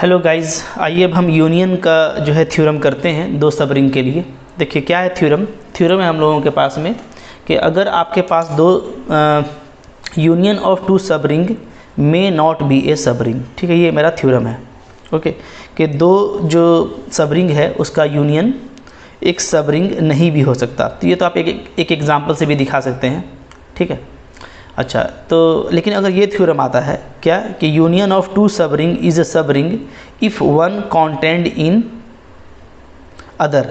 Hello guys, आइए अब हम यूनियन का जो है थ्योरम करते हैं दो सब रिंग के लिए। देखिए क्या है थ्योरम है हम लोगों के पास में कि अगर आपके पास दो यूनियन ऑफ टू सब ring may not be a subring, ठीक है, ये मेरा थ्योरम है। ओके, कि दो जो सब रिंग है उसका यूनियन एक सब रिंग नहीं भी हो सकता। तो ये तो आप एक एग्जाम्पल से भी दिखा सकते हैं, ठीक है। अच्छा, तो लेकिन अगर ये थ्योरम आता है क्या कि यूनियन ऑफ टू सब रिंग इज़ अ सब ring if one content in other,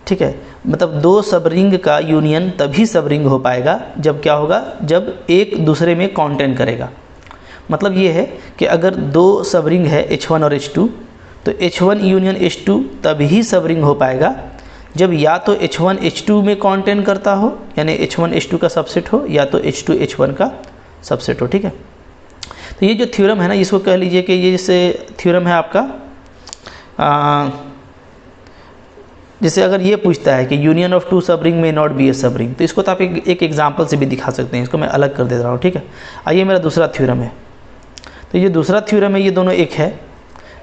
ठीक है, मतलब दो सब रिंग का यूनियन तभी सब रिंग हो पाएगा जब क्या होगा, जब एक दूसरे में कॉन्टेंट करेगा। मतलब ये है कि अगर दो सब रिंग है H1 और H2, तो H1 यूनियन H2 तभी सब रिंग हो पाएगा जब या तो H1 H2 में कॉन्टेंट करता हो, यानी H1 H2 का सबसेट हो, या तो H2 H1 का सबसेट हो, ठीक है। तो ये जो थ्योरम है ना, इसको कह लीजिए कि ये जैसे थ्योरम है आपका, जैसे अगर ये पूछता है कि यूनियन ऑफ टू सब रिंग में नॉट बी ए सब रिंग, तो इसको तो आप एक एग्जाम्पल से भी दिखा सकते हैं। इसको मैं अलग कर दे रहा हूँ, ठीक है। आइए मेरा दूसरा थ्योरम है, तो ये दूसरा थ्योरम है, ये दोनों एक है,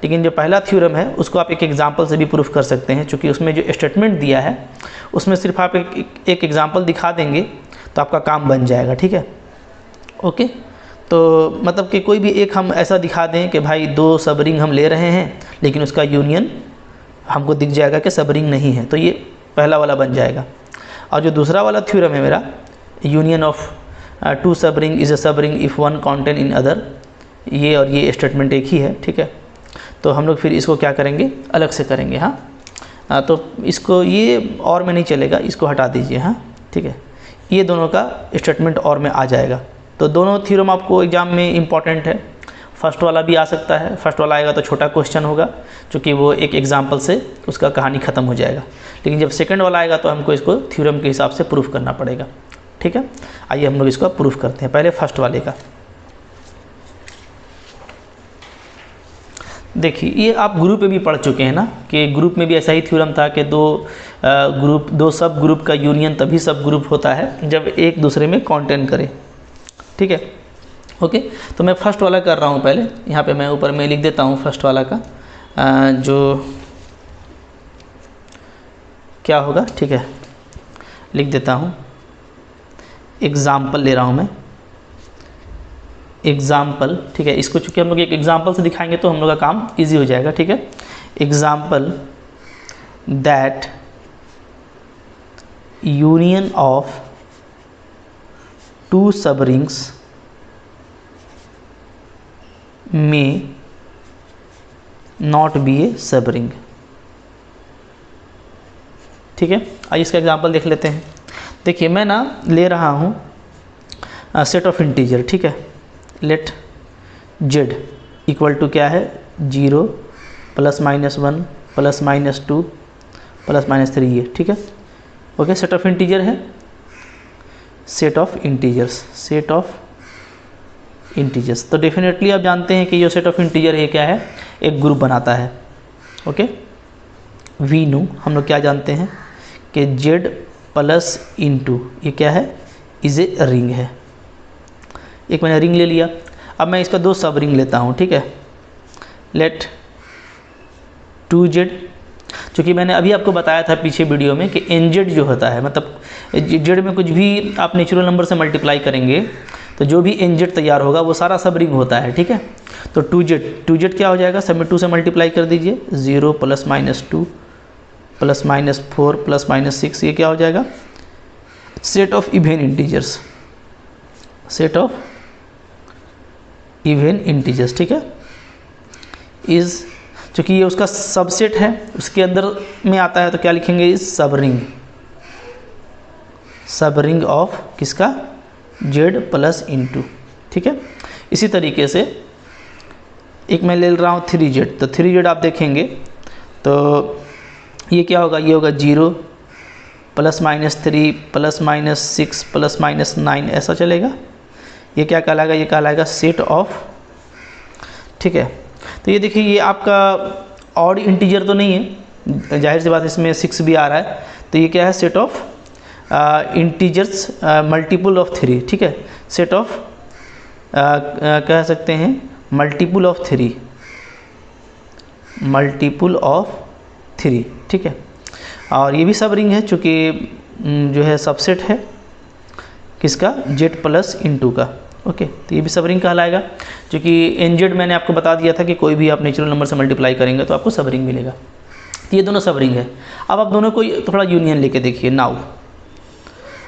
लेकिन जो पहला थ्योरम है उसको आप एक एग्जांपल से भी प्रूफ कर सकते हैं, क्योंकि उसमें जो स्टेटमेंट दिया है उसमें सिर्फ आप एक एग्जांपल दिखा देंगे तो आपका काम बन जाएगा, ठीक है। ओके, तो मतलब कि कोई भी एक हम ऐसा दिखा दें कि भाई दो सब रिंग हम ले रहे हैं लेकिन उसका यूनियन हमको दिख जाएगा कि सब रिंग नहीं है, तो ये पहला वाला बन जाएगा। और जो दूसरा वाला थ्योरम है मेरा, यूनियन ऑफ टू सब रिंग इज़ अ सब ring if one content in other, ये और ये स्टेटमेंट एक ही है, ठीक है। तो हम लोग फिर इसको क्या करेंगे, अलग से करेंगे। हाँ, तो इसको ये और में नहीं चलेगा, इसको हटा दीजिए। हाँ, ठीक है, ये दोनों का स्टेटमेंट और में आ जाएगा। तो दोनों थ्योरम आपको एग्जाम में इम्पॉर्टेंट है। फर्स्ट वाला भी आ सकता है, फर्स्ट वाला आएगा तो छोटा क्वेश्चन होगा, क्योंकि वो एक एग्जाम्पल से उसका कहानी ख़त्म हो जाएगा। लेकिन जब सेकंड वाला आएगा तो हमको इसको थ्योरम के हिसाब से प्रूफ करना पड़ेगा, ठीक है। आइए हम लोग इसको प्रूफ करते हैं, पहले फर्स्ट वाले का। देखिए, ये आप ग्रुप में भी पढ़ चुके हैं ना, कि ग्रुप में भी ऐसा ही थ्योरम था कि दो सब ग्रुप का यूनियन तभी सब ग्रुप होता है जब एक दूसरे में कॉन्टेंट करे, ठीक है। ओके, तो मैं फर्स्ट वाला कर रहा हूँ पहले, यहाँ पे मैं ऊपर में लिख देता हूँ फर्स्ट वाला का जो क्या होगा, ठीक है, लिख देता हूँ। एग्ज़ाम्पल ले रहा हूँ मैं, एग्ज़ाम्पल, ठीक है। इसको चूँकि हम लोग एक एग्ज़ाम्पल से दिखाएंगे तो हम लोग का काम इजी हो जाएगा, ठीक है। Example that union of two subrings में not be a subring, ठीक है। आइए इसका एग्जाम्पल देख लेते हैं। देखिए, मैं ना ले रहा हूँ सेट ऑफ इंटीजर, ठीक है। लेट जेड इक्वल टू क्या है, 0 +- 1 +- 2 +- 3, ये ठीक है। ओके, सेट ऑफ इंटीजर है, सेट ऑफ इंटीजर्स। तो डेफिनेटली आप जानते हैं कि ये सेट ऑफ इंटीजर है क्या है, एक ग्रुप बनाता है। ओके, वी नो हम लोग क्या जानते हैं कि जेड प्लस इंटू ये क्या है, इज़ ए रिंग है। एक मैंने रिंग ले लिया, अब मैं इसका दो सब रिंग लेता हूँ, ठीक है। लेट 2z, चूँकि मैंने अभी आपको बताया था पीछे वीडियो में कि nz जो होता है, मतलब z में कुछ भी आप नेचुरल नंबर से मल्टीप्लाई करेंगे तो जो भी nz तैयार होगा वो सारा सब रिंग होता है, ठीक है। तो 2z क्या हो जाएगा, सब में 2 से मल्टीप्लाई कर दीजिए, 0 +- 2 +- 4 +- 6, ये क्या हो जाएगा, set of even integers, set of even integers, ठीक है। इज़, चूँकि ये उसका सबसेट है, उसके अंदर में आता है, तो क्या लिखेंगे, इज सब रिंग ऑफ किसका, जेड प्लस इंटू, ठीक है। इसी तरीके से एक मैं ले रहा हूँ 3z, तो 3z आप देखेंगे तो ये क्या होगा, ये होगा 0 +- 3 +- 6 +- 9, ऐसा चलेगा। ये क्या कहलाएगा, ये कहलाएगा सेट ऑफ, ठीक है। तो ये देखिए, ये आपका ऑड इंटीजर तो नहीं है, जाहिर सी बात इसमें 6 भी आ रहा है, तो ये क्या है, set of integers multiple of 3, ठीक है। सेट ऑफ कह सकते हैं मल्टीपल ऑफ 3, मल्टीपुल ऑफ 3, ठीक है। और ये भी सब रिंग है, चूँकि जो है सबसेट है किसका, z प्लस इनटू का, ओके। तो ये भी सब रिंग कहलाएगा, क्योंकि nz मैंने आपको बता दिया था कि कोई भी आप नेचुरल नंबर से मल्टीप्लाई करेंगे तो आपको सब रिंग मिलेगा। तो ये दोनों सब रिंग है। अब आप दोनों को थोड़ा यूनियन लेके देखिए। नाउ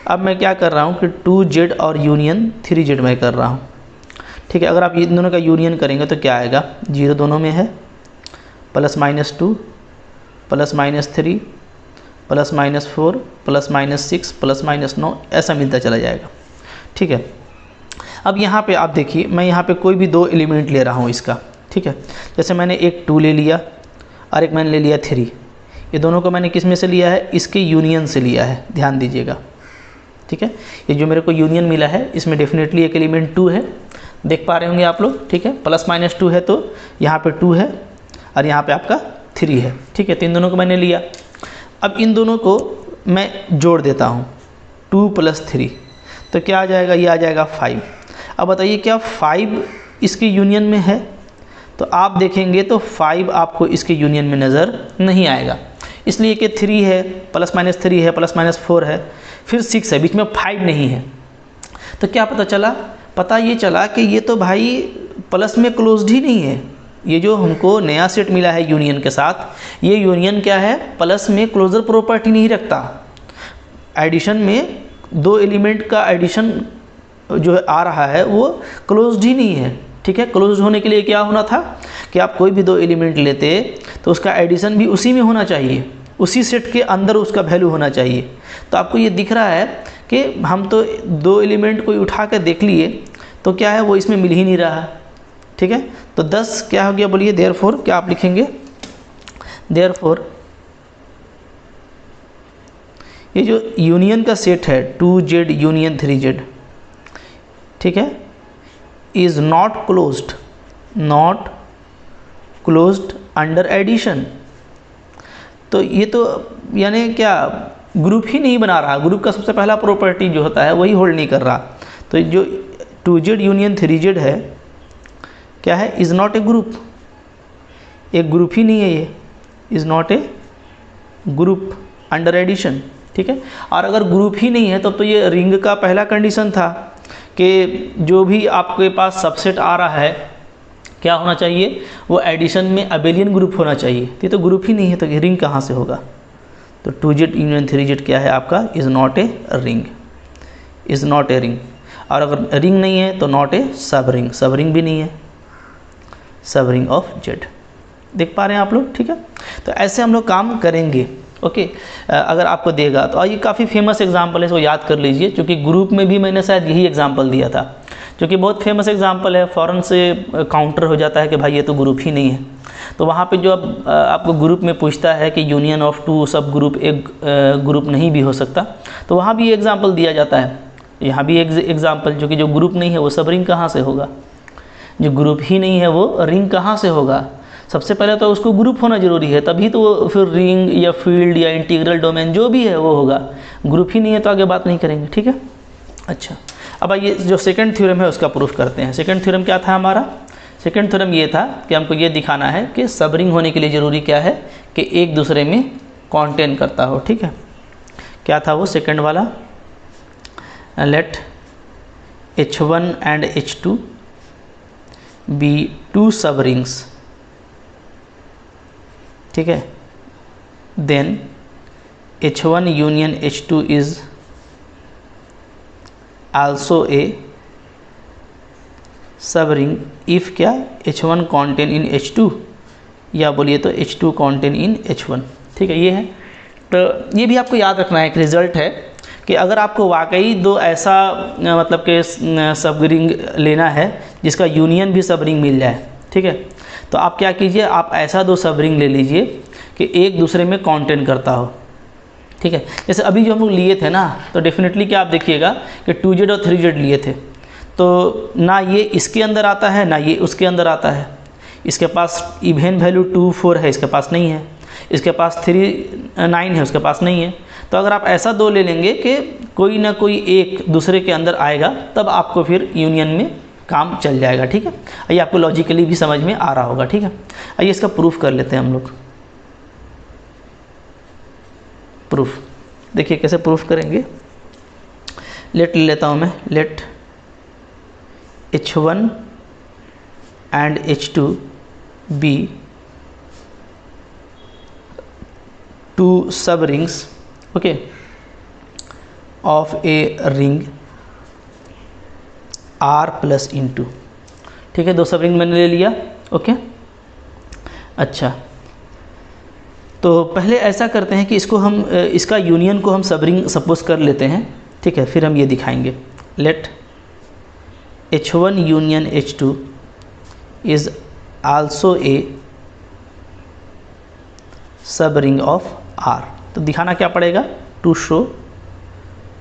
अब मैं क्या कर रहा हूँ कि 2z और यूनियन 3z मैं कर रहा हूँ, ठीक है। अगर आप ये दोनों का यूनियन करेंगे तो क्या आएगा, 0 दोनों में है, +-2 +-3 +-4 +-6 +-9 ऐसा मिलता चला जाएगा, ठीक है। अब यहाँ पे आप देखिए, मैं यहाँ पे कोई भी 2 एलिमेंट ले रहा हूँ इसका, ठीक है। जैसे मैंने एक 2 ले लिया और एक मैंने ले लिया 3। ये दोनों को मैंने किस में से लिया है, इसके यूनियन से लिया है, ध्यान दीजिएगा, ठीक है। ये जो मेरे को यूनियन मिला है इसमें डेफिनेटली एक एलिमेंट 2 है, देख पा रहे होंगे आप लोग, ठीक है। +-2 है तो यहाँ पे 2 है और यहाँ पे आपका 3 है, ठीक है। तो इन दोनों को मैंने लिया। अब इन दोनों को मैं जोड़ देता हूँ, 2 + 3 तो क्या आ जाएगा, ये आ जाएगा 5। अब बताइए क्या 5 इसके यूनियन में है, तो आप देखेंगे तो 5 आपको इसके यूनियन में नज़र नहीं आएगा, इसलिए कि 3 है, +-3 है, +-4 है, फिर 6 है, बीच में 5 नहीं है। तो क्या पता चला, पता ये चला कि ये तो भाई प्लस में क्लोज्ड ही नहीं है। ये जो हमको नया सेट मिला है यूनियन के साथ, ये यूनियन क्या है, प्लस में क्लोजर प्रॉपर्टी नहीं रखता। एडिशन में 2 एलिमेंट का एडिशन जो आ रहा है वो क्लोज्ड ही नहीं है, ठीक है। क्लोज्ड होने के लिए क्या होना था कि आप कोई भी 2 एलिमेंट लेते तो उसका एडिशन भी उसी में होना चाहिए, उसी सेट के अंदर उसका वैल्यू होना चाहिए। तो आपको ये दिख रहा है कि हम तो 2 एलिमेंट कोई उठा कर देख लिए तो क्या है, वो इसमें मिल ही नहीं रहा, ठीक है। तो 10 क्या हो गया बोलिए, देयरफॉर क्या आप लिखेंगे, देयरफॉर ये जो यूनियन का सेट है 2z यूनियन 3z, ठीक है, is not closed under addition. तो ये तो यानी क्या, ग्रुप ही नहीं बना रहा, ग्रुप का सबसे पहला प्रॉपर्टी जो होता है वही होल्ड नहीं कर रहा। तो जो 2z यूनियन 3z है क्या है, इज़ नॉट ए ग्रुप, एक ग्रुप ही नहीं है, ये is not a group under addition, ठीक है। और अगर ग्रुप ही नहीं है तब तो ये रिंग का पहला कंडीशन था कि जो भी आपके पास सबसेट आ रहा है क्या होना चाहिए, वो एडिशन में अबेलियन ग्रुप होना चाहिए। ये तो ग्रुप ही नहीं है तो ये रिंग कहाँ से होगा। तो 2z यूनियन 3z क्या है आपका, is not a ring, is not a ring. और अगर रिंग नहीं है तो नॉट ए सब रिंग, सब रिंग भी नहीं है, सब रिंग ऑफ z। देख पा रहे हैं आप लोग, ठीक है। तो ऐसे हम लोग काम करेंगे, ओके। अगर आपको देगा तो ये काफ़ी फेमस एग्जांपल है, इसको याद कर लीजिए, क्योंकि ग्रुप में भी मैंने शायद यही एग्जांपल दिया था, क्योंकि बहुत फेमस एग्जांपल है, फ़ौरन से काउंटर हो जाता है कि भाई ये तो ग्रुप ही नहीं है। तो वहाँ पे जो अब आपको ग्रुप में पूछता है कि यूनियन ऑफ 2 सब ग्रुप एक ग्रुप नहीं भी हो सकता, तो वहाँ भी एग्जाम्पल दिया जाता है। यहाँ भी एग्जाम्पल, जो कि जो ग्रुप नहीं है वो सब रिंग कहाँ से होगा, जो ग्रुप ही नहीं है वो रिंग कहाँ से होगा। सबसे पहले तो उसको ग्रुप होना ज़रूरी है, तभी तो फिर रिंग या फील्ड या इंटीग्रल डोमेन जो भी है वो होगा। ग्रुप ही नहीं है तो आगे बात नहीं करेंगे, ठीक है। अच्छा, अब ये जो सेकंड थ्योरम है उसका प्रूफ करते हैं। सेकंड थ्योरम क्या था हमारा, सेकंड थ्योरम ये था कि हमको ये दिखाना है कि सब रिंग होने के लिए ज़रूरी क्या है कि एक दूसरे में कॉन्टेन करता हो, ठीक है। क्या था वो सेकंड वाला, late H1 and H2 B 2 सब रिंग्स, ठीक है। Then H1 union H2 is also a subring if क्या, H1 कॉन्टेन इन H2, या बोलिए तो H2 कॉन्टेन इन H1, ठीक है। ये है, तो ये भी आपको याद रखना है, एक रिज़ल्ट है कि अगर आपको वाकई 2 ऐसा मतलब कि सब रिंग लेना है जिसका यूनियन भी सब रिंग मिल जाए, ठीक है, तो आप क्या कीजिए, आप ऐसा 2 सब रिंग ले लीजिए कि एक दूसरे में कॉन्टेन करता हो, ठीक है। जैसे अभी जो हम लोग लिए थे ना, तो डेफिनेटली क्या आप देखिएगा कि 2z और 3z लिए थे, तो ना ये इसके अंदर आता है ना ये उसके अंदर आता है। इसके पास इवन वैल्यू 2 4 है, इसके पास नहीं है। इसके पास 3 9 है, उसके पास नहीं है। तो अगर आप ऐसा 2 ले लेंगे कि कोई ना कोई एक दूसरे के अंदर आएगा, तब आपको फिर यूनियन में काम चल जाएगा। ठीक है, ये आपको लॉजिकली भी समझ में आ रहा होगा। ठीक है, आइए इसका प्रूफ कर लेते हैं हम लोग। प्रूफ देखिए कैसे प्रूफ करेंगे। लेट ले लेता हूँ मैं, late H1 and H2 be two subrings, okay, of a ring R plus into। ठीक है, दो सब रिंग मैंने ले लिया। ओके, अच्छा, तो पहले ऐसा करते हैं कि इसको हम इसका यूनियन को हम सब रिंग सपोज कर लेते हैं। ठीक है, फिर हम ये दिखाएंगे। Let H1 union H2 is also a subring of R। तो दिखाना क्या पड़ेगा, टू शो,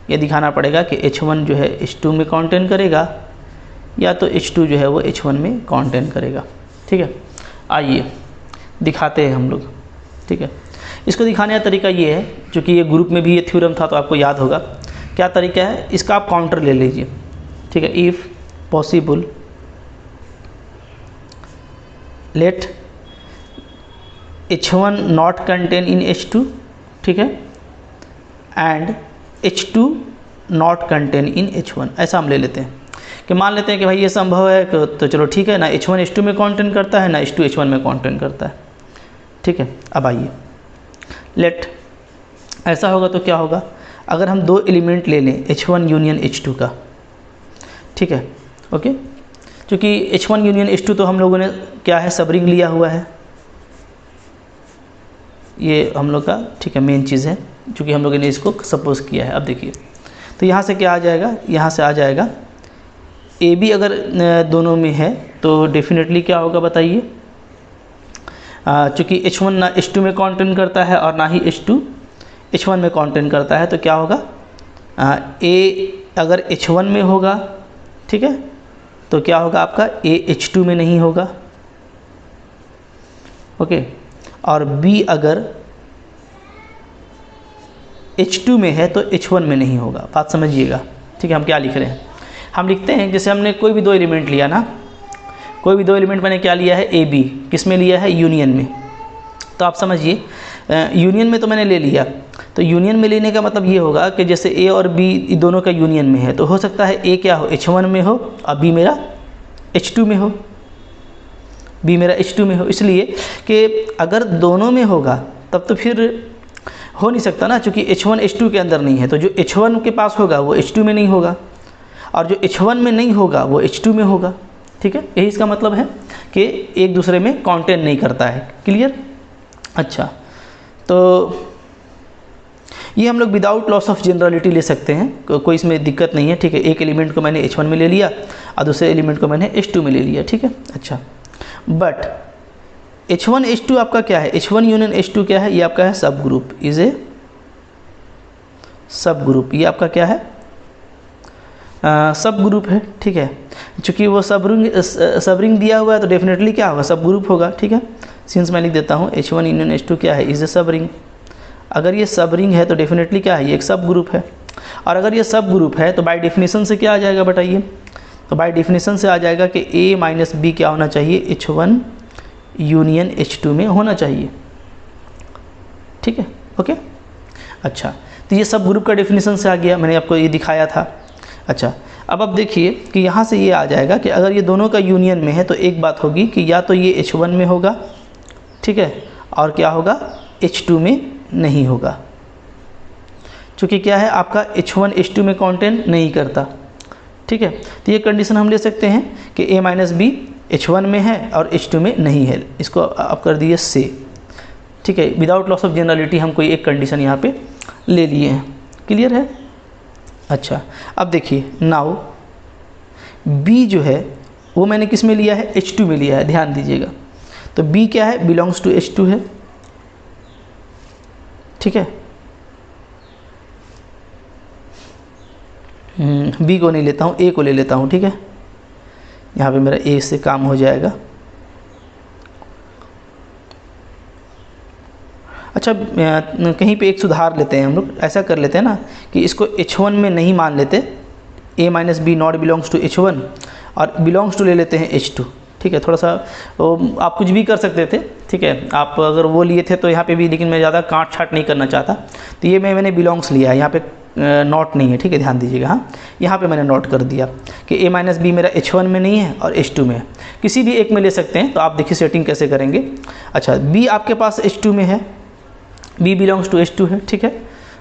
ये दिखाना पड़ेगा कि H1 जो है H2 में कॉन्टेन करेगा या तो H2 जो है वो H1 में कॉन्टेन करेगा। ठीक है, आइए दिखाते हैं हम लोग। ठीक है, इसको दिखाने का तरीका ये है, क्योंकि ये ग्रुप में भी ये थ्योरम था तो आपको याद होगा। क्या तरीका है, इसका आप काउंटर ले लीजिए। ठीक है, if possible let H1 not contain in H2। ठीक है, and H2 not contain in H1। ऐसा हम ले लेते हैं कि मान लेते हैं कि भाई ये संभव है, तो चलो ठीक है ना, H1 H2 में कॉन्टेन करता है ना H2 H1 में कॉन्टेन करता है। ठीक है, अब आइए लेट ऐसा होगा तो क्या होगा, अगर हम दो एलिमेंट ले लें H1 यूनियन H2 का। ठीक है, ओके, क्योंकि H1 यूनियन H2 तो हम लोगों ने क्या है, सब रिंग लिया हुआ है, ये हम लोग का ठीक है मेन चीज़ है, क्योंकि हम लोगों ने इसको सपोज किया है। अब देखिए, तो यहाँ से क्या आ जाएगा, यहाँ से आ जाएगा ए बी अगर दोनों में है तो डेफिनेटली क्या होगा बताइए, चूँकि H1 ना H2 में कॉन्टेन करता है और ना ही H2 H1 में कॉन्टेन करता है, तो क्या होगा, ए अगर H1 में होगा, ठीक है, तो क्या होगा आपका ए H2 में नहीं होगा। ओके, और B अगर H2 में है तो H1 में नहीं होगा। बात समझिएगा। ठीक है, हम क्या लिख रहे हैं, हम लिखते हैं जैसे हमने कोई भी दो एलिमेंट लिया ना, कोई भी दो एलिमेंट मैंने क्या लिया है, ए बी, किस में लिया है, यूनियन में। तो आप समझिए, यूनियन में तो मैंने ले लिया, तो यूनियन में लेने का मतलब ये होगा कि जैसे ए और बी दोनों का यूनियन में है, तो हो सकता है ए क्या हो, H1 में हो और बी मेरा H2 में हो, बी मेरा H2 में हो। इसलिए कि अगर दोनों में होगा तब तो फिर हो नहीं सकता ना, क्योंकि H1 H2 के अंदर नहीं है, तो जो H1 के पास होगा वो H2 में नहीं होगा, और जो H1 में नहीं होगा वो H2 में होगा। ठीक है, यही इसका मतलब है कि एक दूसरे में कॉन्टेन नहीं करता है। क्लियर? अच्छा, तो ये हम लोग विदाउट लॉस ऑफ जनरलिटी ले सकते हैं, कोई इसमें दिक्कत नहीं है। ठीक है, एक एलिमेंट को मैंने H1 में ले लिया और दूसरे एलिमेंट को मैंने H2 में ले लिया। ठीक है, अच्छा, बट H1 H2 आपका क्या है, H1 यूनियन H2 क्या है, ये आपका है सब ग्रुप, इज ए सब ग्रुप, ये आपका क्या है, सब ग्रुप है। ठीक है, चूँकि वो सब रिंग दिया हुआ है तो डेफिनेटली क्या होगा, सब ग्रुप होगा। ठीक है, सिंस मैं लिख देता हूँ H1 यूनियन H2 क्या है, इज ए सब रिंग। अगर ये सब रिंग है तो डेफिनेटली क्या है, ये एक सब ग्रुप है, और अगर ये सब ग्रुप है तो बाय डेफिनेशन से क्या आ जाएगा बताइए, तो बाय डेफिनेशन से आ जाएगा कि A माइनस बी क्या होना चाहिए, H1 यूनियन H2 में होना चाहिए। ठीक है, ओके, अच्छा, तो ये सब ग्रुप का डेफिनेशन से आ गया, मैंने आपको ये दिखाया था। अच्छा, अब आप देखिए कि यहाँ से ये आ जाएगा कि अगर ये दोनों का यूनियन में है तो एक बात होगी कि या तो ये H1 में होगा, ठीक है, और क्या होगा, H2 में नहीं होगा, क्योंकि क्या है आपका H1 H2 में कॉन्टेन नहीं करता। ठीक है, तो ये कंडीशन हम ले सकते हैं कि A माइनस बी H1 में है और H2 में नहीं है, इसको आप कर दिए से। ठीक है, विदाउट लॉस ऑफ जनरलिटी हम कोई एक कंडीशन यहाँ पे ले लिए हैं। क्लियर है? अच्छा, अब देखिए, नाउ B जो है वो मैंने किस में लिया है, H2 में लिया है, ध्यान दीजिएगा। तो B क्या है, बिलोंग्स टू H2 है। ठीक है, B को नहीं लेता हूँ, A को ले लेता हूँ। ठीक है, यहाँ पे मेरा A से काम हो जाएगा। अच्छा, कहीं पे एक सुधार लेते हैं हम लोग, ऐसा कर लेते हैं ना कि इसको H1 में नहीं मान लेते, A minus B not belongs to H1, और बिलोंग्स टू ले लेते हैं H2, ठीक है। थोड़ा सा आप कुछ भी कर सकते थे, ठीक है, आप अगर वो लिए थे तो यहाँ पे भी, लेकिन मैं ज़्यादा काट छाट नहीं करना चाहता, तो ये मैंने बिलोंग्स लिया है, यहाँ पे नॉट नहीं है, ठीक है, ध्यान दीजिएगा। हाँ, यहाँ पे मैंने नोट कर दिया कि A माइनस बी मेरा H1 में नहीं है और H2 में है, किसी भी एक में ले सकते हैं। तो आप देखिए सेटिंग कैसे करेंगे। अच्छा, B आपके पास H2 में है, B बिलोंग्स टू H2 है, ठीक है,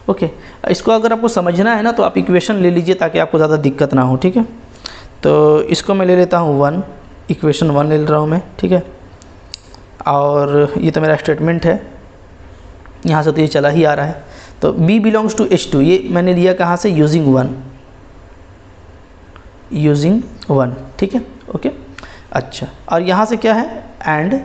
ओके। इसको अगर आपको समझना है ना तो आप इक्वेशन ले लीजिए ताकि आपको ज़्यादा दिक्कत ना हो, ठीक है। तो इसको मैं ले लेता हूँ 1, इक्वेशन 1 ले रहा हूँ मैं, ठीक है। और ये तो मेरा स्टेटमेंट है, यहाँ से तो ये चला ही आ रहा है। तो B बिलोंग्स टू H2 ये मैंने लिया कहाँ से, यूजिंग 1, ठीक है, ओके। अच्छा, और यहाँ से क्या है, एंड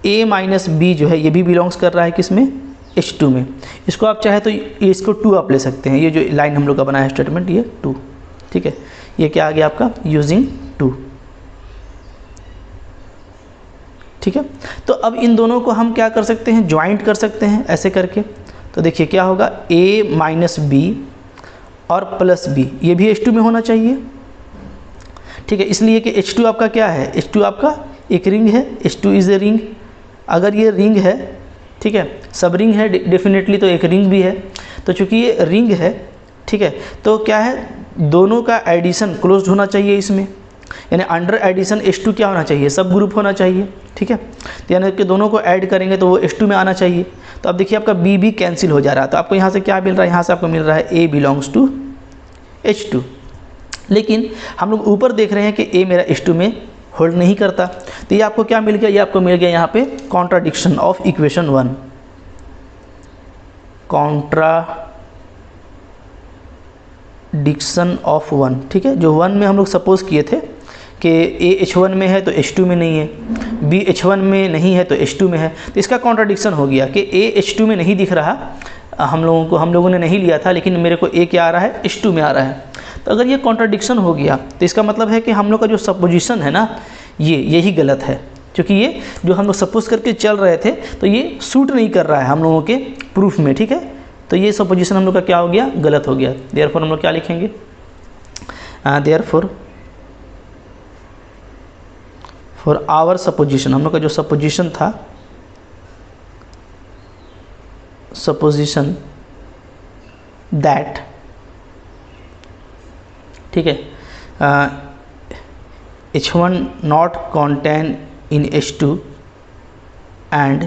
A माइनस बी जो है ये भी बिलोंग्स कर रहा है किस में, H2 में। इसको आप चाहे तो इसको 2 आप ले सकते हैं, ये जो लाइन हम लोग का बनाया है स्टेटमेंट, ये 2, ठीक है। ये क्या आ गया आपका, यूजिंग 2, ठीक है। तो अब इन दोनों को हम क्या कर सकते हैं, ज्वाइंट कर सकते हैं ऐसे करके। तो देखिए क्या होगा, A माइनस बी और प्लस बी, ये भी H2 में होना चाहिए, ठीक है। इसलिए कि H2 आपका क्या है, H2 आपका एक रिंग है, H2 इज़ ए रिंग। अगर ये रिंग है, ठीक है, सब रिंग है डेफिनेटली, तो एक रिंग भी है। तो चूँकि ये रिंग है, ठीक है, तो क्या है, दोनों का एडिशन क्लोज्ड होना चाहिए इसमें, यानी अंडर एडिशन H2 क्या होना चाहिए, सब ग्रुप होना चाहिए, ठीक है। तो यानी कि दोनों को ऐड करेंगे तो वो H2 में आना चाहिए। तो अब देखिए आपका B भी कैंसिल हो जा रहा है, तो आपको यहाँ से क्या मिल रहा है, यहाँ से आपको मिल रहा है A बिलोंग्स टू H2। लेकिन हम लोग ऊपर देख रहे हैं कि A मेरा H2 में होल्ड नहीं करता। तो ये आपको क्या मिल गया, ये आपको मिल गया यहाँ पे contradiction of equation 1, contradiction of 1, ठीक है। जो 1 में हम लोग सपोज किए थे कि A H1 में है तो H2 में नहीं है, B H1 में नहीं है तो H2 में है, तो इसका कॉन्ट्राडिक्शन हो गया कि A H2 में नहीं दिख रहा, हम लोगों ने नहीं लिया था, लेकिन मेरे को A क्या आ रहा है, H2 में आ रहा है। तो अगर ये कॉन्ट्राडिक्शन हो गया तो इसका मतलब है कि हम लोग का जो सपोजिशन है ना, यही गलत है, क्योंकि ये जो हम लोग सपोज करके चल रहे थे तो ये सूट नहीं कर रहा है हम लोगों के प्रूफ में, ठीक है। तो ये सपोजिशन हम लोग का क्या हो गया, गलत हो गया। देयरफॉर हम लोग क्या लिखेंगे, देयरफॉर फॉर आवर सपोजिशन, हम लोग का जो सपोजिशन था, सपोजिशन दैट, ठीक है, H1 not contain in H2 and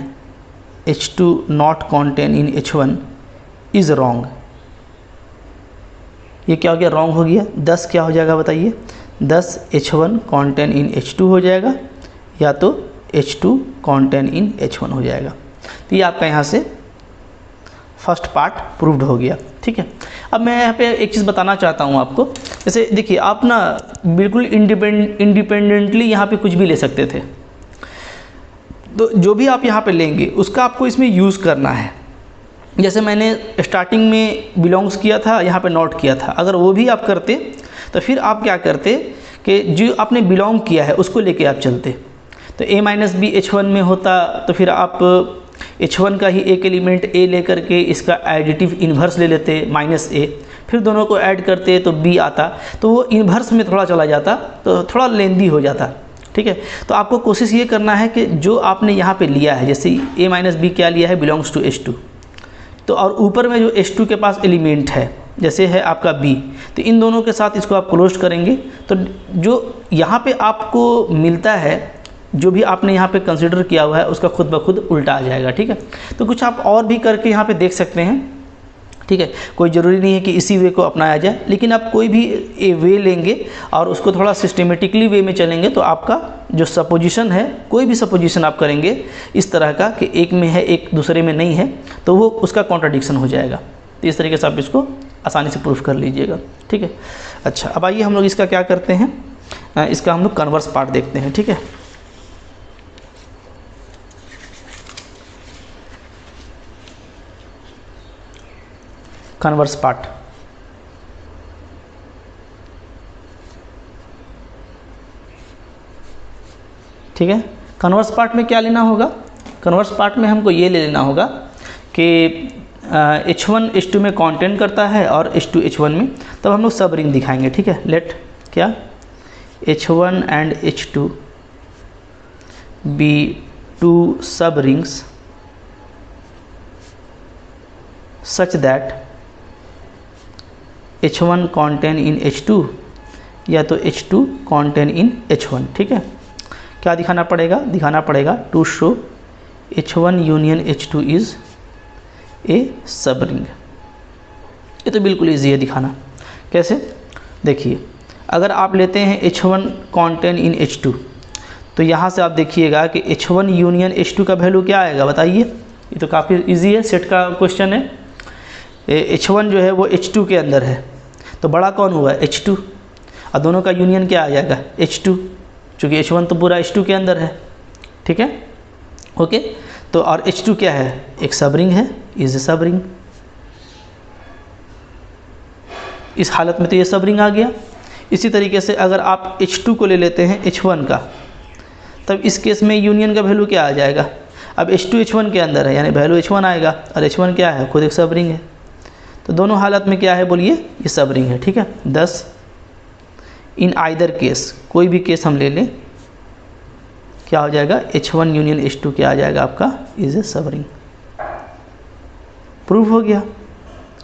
H2 not contain in H1 is wrong. ये क्या हो गया, रॉन्ग हो गया। 10 क्या हो जाएगा बताइए, 10 H1 कॉन्टेन इन H2 हो जाएगा, या तो H2 कॉन्टेन इन H1 हो जाएगा। तो ये आपका यहाँ से फर्स्ट पार्ट प्रूव्ड हो गया, ठीक है। अब मैं यहाँ पे एक चीज़ बताना चाहता हूँ आपको, जैसे देखिए आप ना बिल्कुल इंडिपेंडेंटली यहाँ पे कुछ भी ले सकते थे, तो जो भी आप यहाँ पे लेंगे उसका आपको इसमें यूज़ करना है। जैसे मैंने स्टार्टिंग में बिलोंग्स किया था, यहाँ पे नोट किया था, अगर वो भी आप करते तो फिर आप क्या करते कि जो आपने बिलोंग किया है उसको लेके आप चलते। तो A माइनस बी H1 में होता तो फिर आप H1 का ही एक एलिमेंट A लेकर के इसका एडिटिव इन्वर्स ले लेते माइनस A, फिर दोनों को ऐड करते तो B आता, तो वो इन्वर्स में थोड़ा चला जाता तो थोड़ा लेंदी हो जाता, ठीक है। तो आपको कोशिश ये करना है कि जो आपने यहाँ पे लिया है, जैसे A माइनस बी क्या लिया है, बिलोंग्स टू H2, तो और ऊपर में जो H2 के पास एलिमेंट है जैसे है आपका B, तो इन दोनों के साथ इसको आप क्लोज करेंगे तो जो यहाँ पे आपको मिलता है, जो भी आपने यहाँ पे कंसिडर किया हुआ है उसका खुद ब खुद उल्टा आ जाएगा, ठीक है। तो कुछ आप और भी करके यहाँ पे देख सकते हैं, ठीक है। कोई ज़रूरी नहीं है कि इसी वे को अपनाया जाए, लेकिन आप कोई भी ए वे लेंगे और उसको थोड़ा सिस्टमेटिकली वे में चलेंगे तो आपका जो सपोजिशन है, कोई भी सपोजिशन आप करेंगे इस तरह का कि एक में है एक दूसरे में नहीं है, तो वो उसका कॉन्ट्राडिक्शन हो जाएगा। तो इस तरीके से आप इसको आसानी से प्रूफ कर लीजिएगा, ठीक है। अच्छा, अब आइए हम लोग इसका क्या करते हैं, इसका हम लोग कन्वर्स पार्ट देखते हैं, ठीक है। कन्वर्स पार्ट, ठीक है। कन्वर्स पार्ट में क्या लेना होगा, कन्वर्स पार्ट में हमको ये ले लेना होगा कि H1 H2 में कॉन्टेंट करता है और H2 H1 में, तब हम लोग सब रिंग दिखाएंगे, ठीक है। लेट क्या H1 and H2 be two subrings such that H1 contain in H2 या तो H2 contain in H1। ठीक है, क्या दिखाना पड़ेगा? दिखाना पड़ेगा to show H1 union H2 is a subring. ये तो बिल्कुल ईजी है दिखाना। कैसे? देखिए, अगर आप लेते हैं H1 contain in H2 तो यहाँ से आप देखिएगा कि H1 यूनियन H2 का वैल्यू क्या आएगा बताइए। ये तो काफ़ी इजी है, सेट का क्वेश्चन है। H1 जो है वो H2 के अंदर है, तो बड़ा कौन हुआ? H2, और दोनों का यूनियन क्या आ जाएगा? H2, चूँकि H1 तो पूरा H2 के अंदर है। ठीक है, ओके। तो और H2 क्या है? एक सबरिंग है, इज ए सबरिंग। इस हालत में तो ये सबरिंग आ गया। इसी तरीके से अगर आप H2 को ले लेते हैं H1 का, तब इस केस में यूनियन का वैल्यू क्या आ जाएगा? अब H2 H1 के अंदर है, यानी वैल्यू H1 आएगा, और H1 क्या है? खुद एक सबरिंग है। तो दोनों हालत में क्या है बोलिए? ये सबरिंग है। ठीक है, 10 इन आइदर केस, कोई भी केस हम ले लें, क्या हो जाएगा? H1 यूनियन H2 क्या आ जाएगा आपका? Is a subring. प्रूफ हो गया,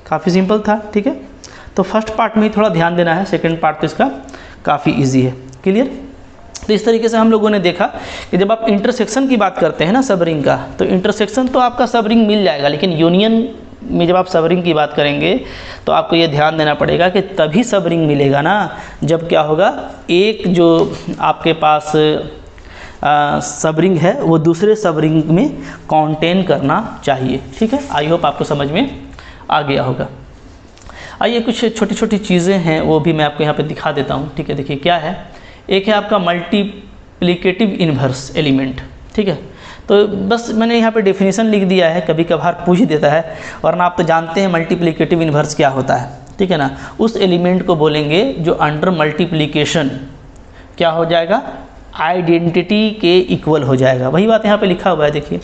काफ़ी सिंपल था। ठीक है, तो फर्स्ट पार्ट में ही थोड़ा ध्यान देना है, सेकंड पार्ट तो इसका काफ़ी इजी है। क्लियर? तो इस तरीके से हम लोगों ने देखा कि जब आप इंटरसेक्शन की बात करते हैं ना सबरिंग का, तो इंटरसेक्शन तो आपका सबरिंग मिल जाएगा, लेकिन यूनियन में जब आप सबरिंग की बात करेंगे तो आपको ये ध्यान देना पड़ेगा कि तभी सबरिंग मिलेगा ना जब क्या होगा, एक जो आपके पास सबरिंग है वो दूसरे सबरिंग में कॉन्टेन करना चाहिए। ठीक है, आई होप आपको समझ में आ गया होगा। आइए कुछ छोटी छोटी चीज़ें हैं वो भी मैं आपको यहाँ पे दिखा देता हूँ। ठीक है, देखिए क्या है। एक है आपका मल्टीप्लिकेटिव इन्वर्स एलिमेंट। ठीक है, तो बस मैंने यहाँ पे डेफिनेशन लिख दिया है, कभी कभार पूछ देता है, वरना आप तो जानते हैं मल्टीप्लिकेटिव इन्वर्स क्या होता है। ठीक है ना, उस एलिमेंट को बोलेंगे जो अंडर मल्टीप्लिकेशन क्या हो जाएगा? आइडेंटिटी के इक्वल हो जाएगा। वही बात यहाँ पे लिखा हुआ है, देखिए,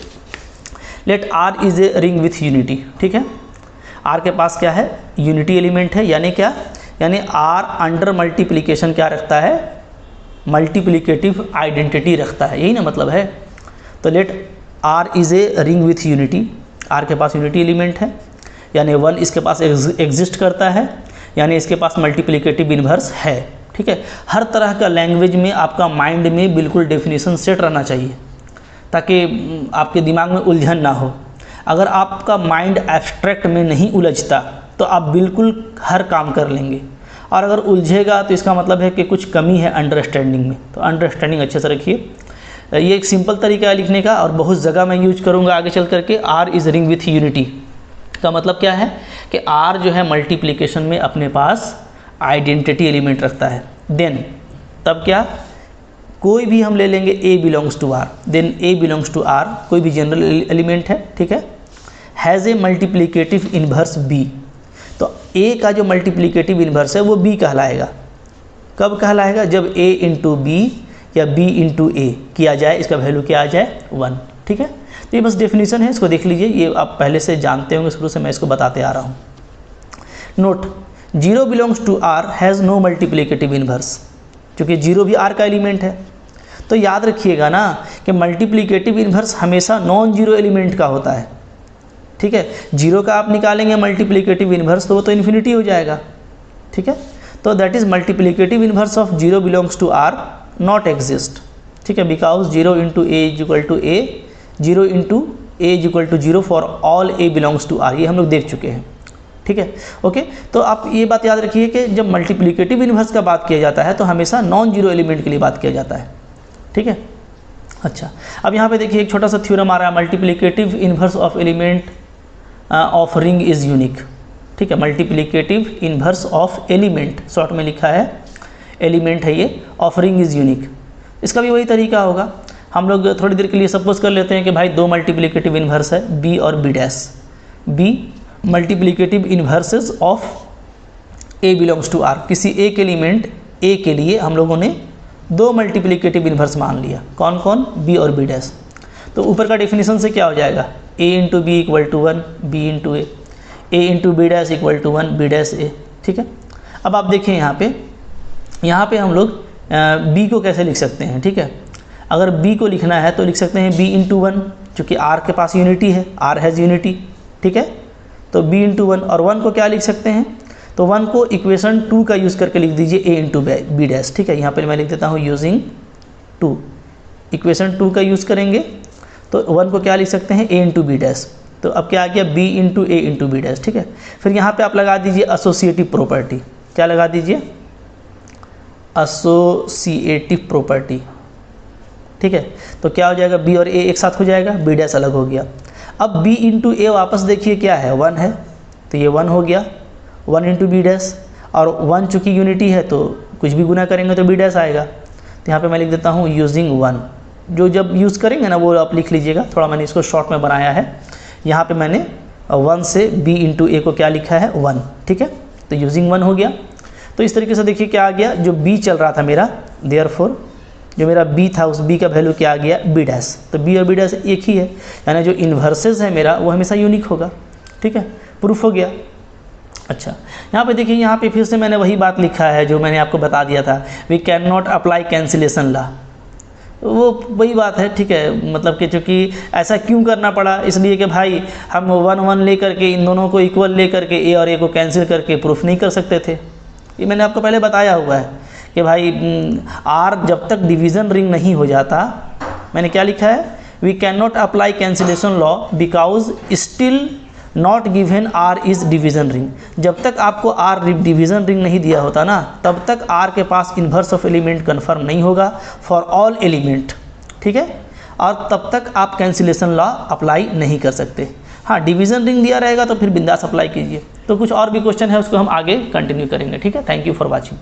let R is a ring with unity. ठीक है, R के पास क्या है? यूनिटी एलिमेंट है, यानी क्या? यानी R अंडर मल्टीप्लिकेशन क्या रखता है? मल्टीप्लिकेटिव आइडेंटिटी रखता है, यही ना मतलब है। तो let R is a ring with unity, R के पास यूनिटी एलिमेंट है, यानी 1 इसके पास एग्जिस्ट करता है, यानी इसके पास मल्टीप्लिकेटिव इन्वर्स है। ठीक है, हर तरह का लैंग्वेज में आपका माइंड में बिल्कुल डेफिनेशन सेट रहना चाहिए ताकि आपके दिमाग में उलझन ना हो। अगर आपका माइंड एब्स्ट्रैक्ट में नहीं उलझता तो आप बिल्कुल हर काम कर लेंगे, और अगर उलझेगा तो इसका मतलब है कि कुछ कमी है अंडरस्टैंडिंग में। तो अंडरस्टैंडिंग अच्छे से रखिए। ये एक सिंपल तरीका है लिखने का, और बहुत जगह मैं यूज करूँगा आगे चल करके। R is ring with unity का मतलब क्या है कि R जो है मल्टीप्लिकेशन में अपने पास आइडेंटिटी एलिमेंट रखता है। देन तब क्या, कोई भी हम ले लेंगे A belongs to R, then A belongs to R कोई भी जनरल एलिमेंट है। ठीक है, has a multiplicative inverse B, तो A का जो मल्टीप्लिकेटिव इन्वर्स है वो B कहलाएगा। कब कहलाएगा? जब A इंटू B या B इंटू A किया जाए, इसका वैल्यू क्या आ जाए? 1। ठीक है, तो ये बस डेफिनेशन है, इसको देख लीजिए, ये आप पहले से जानते होंगे, शुरू से मैं इसको बताते आ रहा हूँ। Note, 0 belongs to R has no multiplicative inverse, क्योंकि 0 भी R का एलिमेंट है। तो याद रखिएगा ना कि मल्टीप्लिकेटिव इन्वर्स हमेशा नॉन जीरो एलिमेंट का होता है। ठीक है, 0 का आप निकालेंगे मल्टीप्लिकेटिव इन्वर्स तो वो तो इन्फिनिटी हो जाएगा। ठीक है, तो that is multiplicative inverse of 0 belongs to R not exist. ठीक है, because 0 into A is equal to A, 0 into A is equal to 0 for all A belongs to R, ये हम लोग देख चुके हैं। ठीक है, ओके। तो आप ये बात याद रखिए कि जब मल्टीप्लिकेटिव इन्वर्स का बात किया जाता है तो हमेशा नॉन जीरो एलिमेंट के लिए बात किया जाता है। ठीक है, अच्छा, अब यहाँ पे देखिए एक छोटा सा थ्योरम आ रहा है, multiplicative inverse of element of ring is unique. ठीक है, multiplicative inverse of element, short में लिखा है एलिमेंट है ये, ऑफ रिंग इज़ यूनिक। इसका भी वही तरीका होगा। हम लोग थोड़ी देर के लिए सपोज कर लेते हैं कि भाई 2 मल्टीप्लिकेटिव इन्वर्स है B और B dash, B multiplicative inverses of A belongs to R। किसी एक एलिमेंट A के लिए हम लोगों ने 2 मल्टीप्लिकेटिव इन्वर्स मान लिया, कौन कौन? B और B डैश। तो ऊपर का डेफिनेशन से क्या हो जाएगा? A into B equal to 1, B into A, A into B dash equal to 1, B dash A। ठीक है, अब आप देखें यहाँ पे हम लोग बी को कैसे लिख सकते हैं, ठीक है। अगर बी को लिखना है तो लिख सकते हैं बी इंटू वन, चूँकि आर के पास यूनिटी है, आर हैज़ यूनिटी, ठीक है। तो बी इंटू वन, और वन को क्या लिख सकते हैं, तो वन को इक्वेशन 2 का यूज़ करके लिख दीजिए ए इंटू बी डैश, ठीक है। यहाँ पर मैं लिख देता हूँ यूजिंग 2, इक्वेशन 2 का यूज़ करेंगे तो वन को क्या लिख सकते हैं, ए इंटू बी डैश। तो अब क्या आ गया, बी इंटू ए इंटू बी डैश, ठीक है। फिर यहाँ पे आप लगा दीजिए एसोसिएटिव प्रॉपर्टी, क्या लगा दीजिए, एसोसिएटिव प्रॉपर्टी, ठीक है। तो क्या हो जाएगा, बी और ए एक साथ हो जाएगा, बी डैश अलग हो गया। अब बी इंटू ए वापस देखिए क्या है, 1 है, तो ये 1 हो गया, 1 इंटू बी डैश, और 1 चूँकि यूनिटी है तो कुछ भी गुना करेंगे तो बी डैश आएगा। तो यहाँ पे मैं लिख देता हूँ यूजिंग 1, जो जब यूज़ करेंगे ना वो आप लिख लीजिएगा, थोड़ा मैंने इसको शॉर्ट में बनाया है। यहाँ पे मैंने 1 से b इंटू ए को क्या लिखा है, 1, ठीक है। तो यूजिंग 1 हो गया। तो इस तरीके से देखिए क्या आ गया, जो b चल रहा था मेरा, देयरफॉर जो मेरा b था उस b का वैल्यू क्या आ गया, b डैश। तो b और b डैश एक ही है, यानी जो इन्वर्सेस है मेरा वो हमेशा यूनिक होगा, ठीक है, प्रूफ हो गया। अच्छा, यहाँ पे देखिए, यहाँ पे फिर से मैंने वही बात लिखा है जो मैंने आपको बता दिया था, we can not apply cancellation law. वो वही बात है, ठीक है, मतलब कि चूँकि ऐसा क्यों करना पड़ा, इसलिए कि भाई हम 1 1 ले करके इन दोनों को इक्वल ले करके ए और ए को कैंसिल करके प्रूफ नहीं कर सकते थे। ये मैंने आपको पहले बताया हुआ है कि भाई आर जब तक डिवीज़न रिंग नहीं हो जाता, मैंने क्या लिखा है, we can not apply cancellation law because still not given R is division ring. जब तक आपको आर डिवीज़न रिंग नहीं दिया होता ना, तब तक आर के पास इन्वर्स ऑफ एलिमेंट कन्फर्म नहीं होगा फॉर ऑल एलिमेंट, ठीक है। और तब तक आप कैंसिलेशन लॉ अप्लाई नहीं कर सकते। हाँ, डिवीज़न रिंग दिया रहेगा तो फिर बिंदास अप्लाई कीजिए। तो कुछ और भी क्वेश्चन है उसको हम आगे कंटिन्यू करेंगे, ठीक है। Thank you for watching.